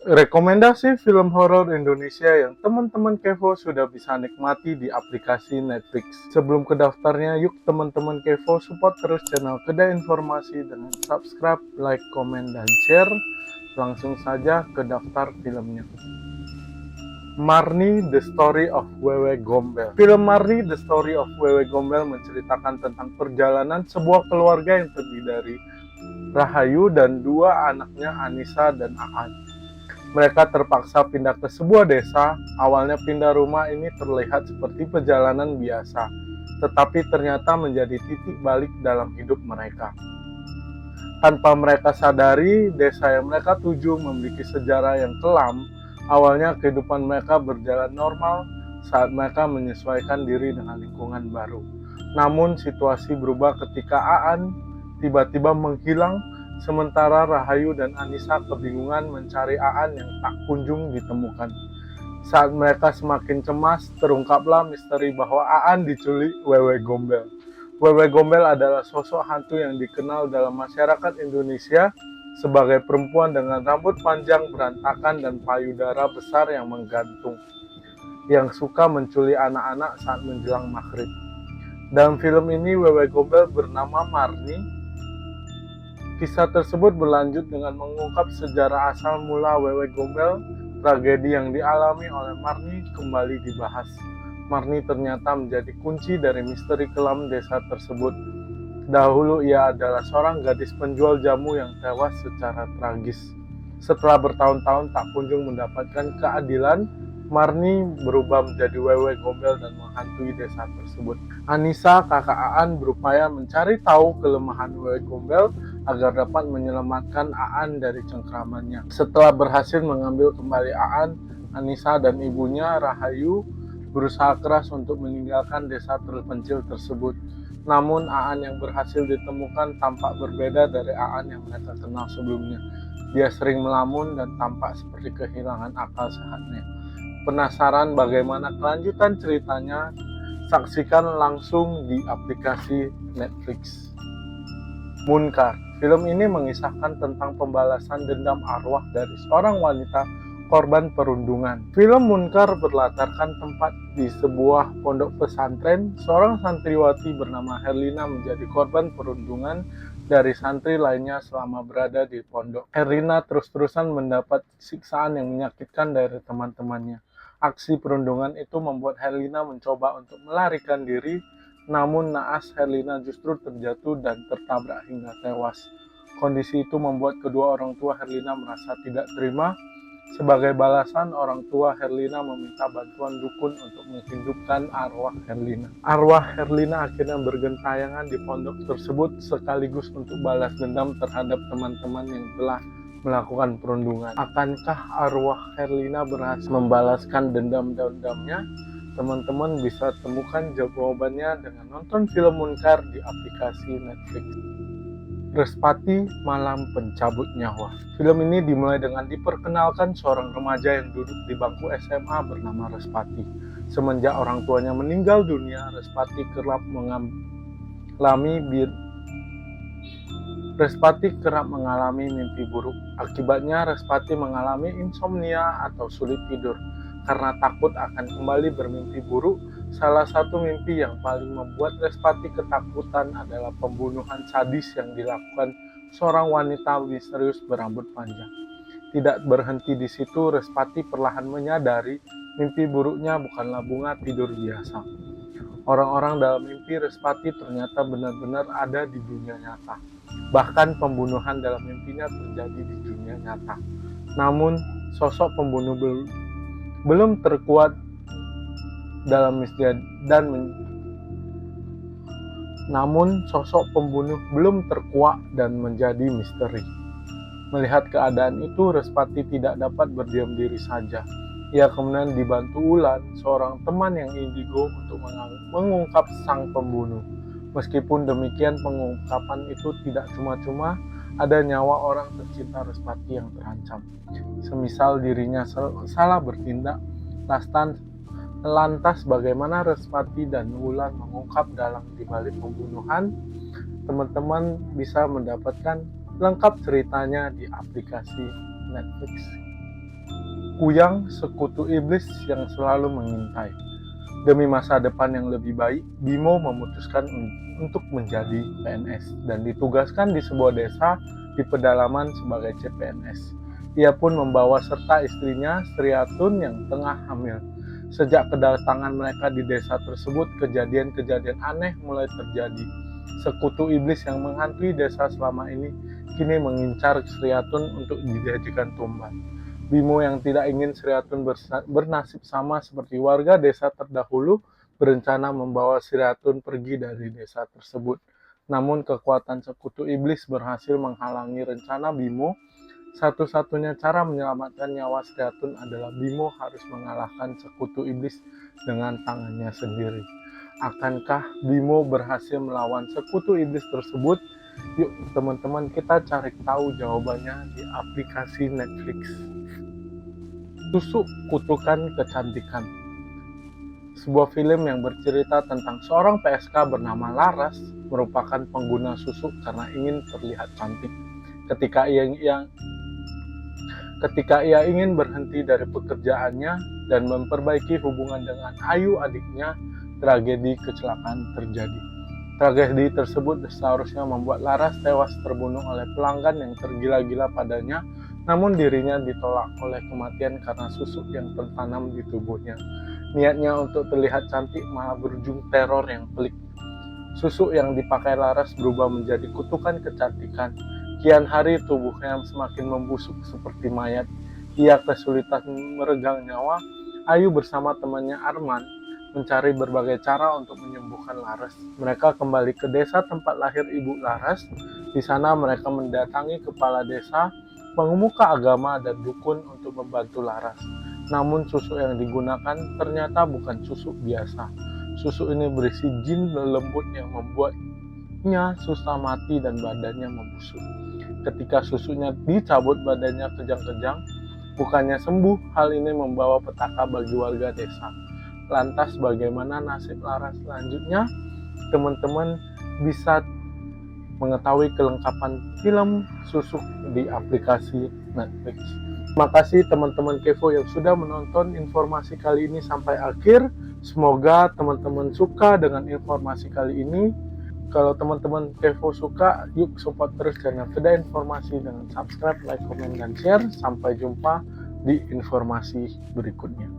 Rekomendasi film horor Indonesia yang teman-teman Kevo sudah bisa nikmati di aplikasi Netflix. Sebelum ke daftarnya, yuk teman-teman Kevo support terus channel Kedai Informasi dengan subscribe, like, komen, dan share. Langsung saja ke daftar filmnya. Marni The Story of Wewe Gombel. Film Marni The Story of Wewe Gombel menceritakan tentang perjalanan sebuah keluarga yang terdiri dari Rahayu dan dua anaknya Anissa dan Aan. Mereka terpaksa pindah ke sebuah desa. Awalnya pindah rumah ini terlihat seperti perjalanan biasa, tetapi ternyata menjadi titik balik dalam hidup mereka. Tanpa mereka sadari, desa yang mereka tuju memiliki sejarah yang kelam. Awalnya kehidupan mereka berjalan normal saat mereka menyesuaikan diri dengan lingkungan baru. Namun situasi berubah ketika Aan tiba-tiba menghilang, sementara Rahayu dan Anissa kebingungan mencari Aan yang tak kunjung ditemukan. Saat mereka semakin cemas, terungkaplah misteri bahwa Aan diculik Wewe Gombel. Wewe Gombel adalah sosok hantu yang dikenal dalam masyarakat Indonesia sebagai perempuan dengan rambut panjang berantakan dan payudara besar yang menggantung, yang suka menculik anak-anak saat menjelang maghrib. Dalam film ini, Wewe Gombel bernama Marni. Kisah tersebut berlanjut dengan mengungkap sejarah asal mula Wewe Gombel. Tragedi yang dialami oleh Marni kembali dibahas. Marni ternyata menjadi kunci dari misteri kelam desa tersebut. Dahulu ia adalah seorang gadis penjual jamu yang tewas secara tragis. Setelah bertahun-tahun tak kunjung mendapatkan keadilan, Marni berubah menjadi Wewe Gombel dan menghantui desa tersebut. Anissa, kakak Aan, berupaya mencari tahu kelemahan Wewe Gombel agar dapat menyelamatkan Aan dari cengkramannya. Setelah berhasil mengambil kembali Aan, Anissa dan ibunya Rahayu berusaha keras untuk meninggalkan desa terpencil tersebut. Namun Aan yang berhasil ditemukan tampak berbeda dari Aan yang mereka kenal sebelumnya. Dia sering melamun dan tampak seperti kehilangan akal sehatnya. Penasaran bagaimana kelanjutan ceritanya? Saksikan langsung di aplikasi Netflix. Munkar. Film ini mengisahkan tentang pembalasan dendam arwah dari seorang wanita korban perundungan. Film Munkar berlatarkan tempat di sebuah pondok pesantren. Seorang santriwati bernama Herlina menjadi korban perundungan dari santri lainnya selama berada di pondok. Herlina terus-terusan mendapat siksaan yang menyakitkan dari teman-temannya. Aksi perundungan itu membuat Herlina mencoba untuk melarikan diri, namun naas Herlina justru terjatuh dan tertabrak hingga tewas. Kondisi itu membuat kedua orang tua Herlina merasa tidak terima. Sebagai balasan, orang tua Herlina meminta bantuan dukun untuk menghidupkan arwah Herlina. Arwah Herlina akhirnya bergentayangan di pondok tersebut sekaligus untuk balas dendam terhadap teman-teman yang telah melakukan perundungan. Akankah arwah Herlina berhasil membalaskan dendam-dendamnya? Teman-teman bisa temukan jawabannya dengan nonton film Munkar di aplikasi Netflix. Respati, Malam Pencabut Nyawa. Film ini dimulai dengan diperkenalkan seorang remaja yang duduk di bangku SMA bernama Respati. Semenjak orang tuanya meninggal dunia, Respati kerap mengalami mimpi buruk. Akibatnya Respati mengalami insomnia atau sulit tidur. Karena takut akan kembali bermimpi buruk, salah satu mimpi yang paling membuat Respati ketakutan adalah pembunuhan sadis yang dilakukan seorang wanita misterius berambut panjang. Tidak berhenti di situ, Respati perlahan menyadari mimpi buruknya bukanlah bunga tidur biasa. Orang-orang dalam mimpi Respati ternyata benar-benar ada di dunia nyata. Bahkan pembunuhan dalam mimpinya terjadi di dunia nyata. Namun sosok pembunuh belum terkuat dalam misteri dan menjadi misteri. Melihat keadaan itu, Respati tidak dapat berdiam diri saja. Ia kemudian dibantu Ulan, seorang teman yang indigo, untuk mengungkap sang pembunuh. Meskipun demikian, pengungkapan itu tidak cuma-cuma. Ada nyawa orang tercinta Respati yang terancam. Semisal dirinya salah bertindak, lantas bagaimana Respati dan Ulan mengungkap dalang dibalik pembunuhan? Teman-teman bisa mendapatkan lengkap ceritanya di aplikasi Netflix. Kuyang, sekutu iblis yang selalu mengintai. Demi masa depan yang lebih baik, Bimo memutuskan untuk menjadi PNS dan ditugaskan di sebuah desa di pedalaman sebagai CPNS. Ia pun membawa serta istrinya Sriatun yang tengah hamil. Sejak kedatangan mereka di desa tersebut, kejadian-kejadian aneh mulai terjadi. Sekutu iblis yang menghantui desa selama ini kini mengincar Sriatun untuk dijadikan tumbal. Bimo yang tidak ingin Sriatun bernasib sama seperti warga desa terdahulu berencana membawa Sriatun pergi dari desa tersebut. Namun kekuatan sekutu iblis berhasil menghalangi rencana Bimo. Satu-satunya cara menyelamatkan nyawa Sriatun adalah Bimo harus mengalahkan sekutu iblis dengan tangannya sendiri. Akankah Bimo berhasil melawan sekutu iblis tersebut? Yuk teman-teman, kita cari tahu jawabannya di aplikasi Netflix. Tusuk Kutukan Kecantikan, sebuah film yang bercerita tentang seorang PSK bernama Laras merupakan pengguna susuk karena ingin terlihat cantik. Ketika ia ingin berhenti dari pekerjaannya dan memperbaiki hubungan dengan Ayu adiknya, tragedi kecelakaan terjadi. Tragedi tersebut seharusnya membuat Laras tewas terbunuh oleh pelanggan yang tergila-gila padanya, namun dirinya ditolak oleh kematian karena susuk yang tertanam di tubuhnya. Niatnya untuk terlihat cantik malah berujung teror yang pelik. Susuk yang dipakai Laras berubah menjadi kutukan kecantikan. Kian hari tubuhnya semakin membusuk seperti mayat. Ia kesulitan meregang nyawa. Ayu bersama temannya Arman mencari berbagai cara untuk menyembuhkan Laras. Mereka kembali ke desa tempat lahir ibu Laras. Di sana mereka mendatangi kepala desa, pemuka agama, dan dukun untuk membantu Laras. Namun susuk yang digunakan ternyata bukan susuk biasa. Susuk ini berisi jin lembut yang membuatnya susah mati dan badannya membusuk. Ketika susuknya dicabut, badannya kejang-kejang, bukannya sembuh. Hal ini membawa petaka bagi warga desa. Lantas bagaimana nasib Laras selanjutnya? Teman-teman bisa mengetahui kelengkapan film Susuk di aplikasi Netflix. Terima kasih teman-teman Kevo yang sudah menonton informasi kali ini sampai akhir. Semoga teman-teman suka dengan informasi kali ini. Kalau teman-teman Kevo suka, yuk support terus channel Veda Informasi dengan subscribe, like, komen, dan share. Sampai jumpa di informasi berikutnya.